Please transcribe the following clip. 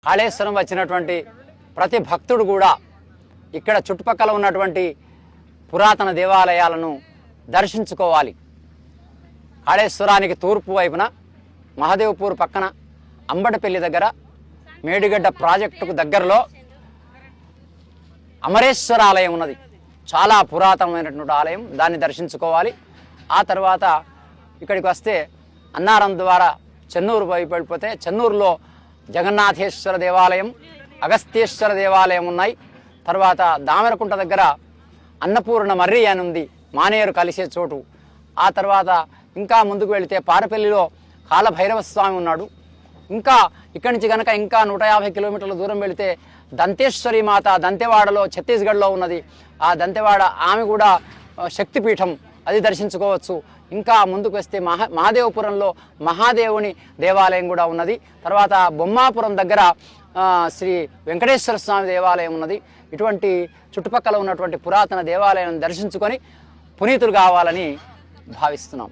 కాళేశ్వరం వచ్చినటువంటి ప్రతి భక్తుడు కూడా ఇక్కడ చుట్టుపక్కల ఉన్నటువంటి పురాతన దేవాలయాలను దర్శించుకోవాలి. కాళేశ్వరానికి తూర్పు వైపున మహదేవ్పూర్ పక్కన అంబటపల్లి దగ్గర మేడిగడ్డ ప్రాజెక్టుకు దగ్గరలో అమరేశ్వర ఆలయం ఉన్నది. చాలా పురాతనమైనటువంటి ఆలయం, దాన్ని దర్శించుకోవాలి. ఆ తర్వాత ఇక్కడికి వస్తే అన్నారం ద్వారా చెన్నూరు వైపు వెళ్ళిపోతే చెన్నూరులో జగన్నాథేశ్వర దేవాలయం, అగస్తేశ్వర దేవాలయం ఉన్నాయి. తర్వాత దామెరకుంట దగ్గర అన్నపూర్ణ మర్రి అని ఉంది, మానేరు కలిసే చోటు. ఆ తర్వాత ఇంకా ముందుకు వెళితే పారపల్లిలో కాలభైరవ స్వామి ఉన్నాడు. ఇంకా ఇక్కడి నుంచి కనుక ఇంకా 150 కిలోమీటర్ల దూరం వెళితే దంతేశ్వరి మాత దంతెవాడలో ఛత్తీస్గఢ్లో ఉన్నది. ఆ దంతెవాడ ఆమె కూడా శక్తిపీఠం, అది దర్శించుకోవచ్చు. ఇంకా ముందుకు వస్తే మహాదేవపురంలో మహాదేవుని దేవాలయం కూడా ఉన్నది. తర్వాత బొమ్మాపురం దగ్గర శ్రీ వెంకటేశ్వర స్వామి దేవాలయం ఉన్నది. ఇటువంటి చుట్టుపక్కల ఉన్నటువంటి పురాతన దేవాలయాలను దర్శించుకొని పునీతులు కావాలని భావిస్తున్నాం.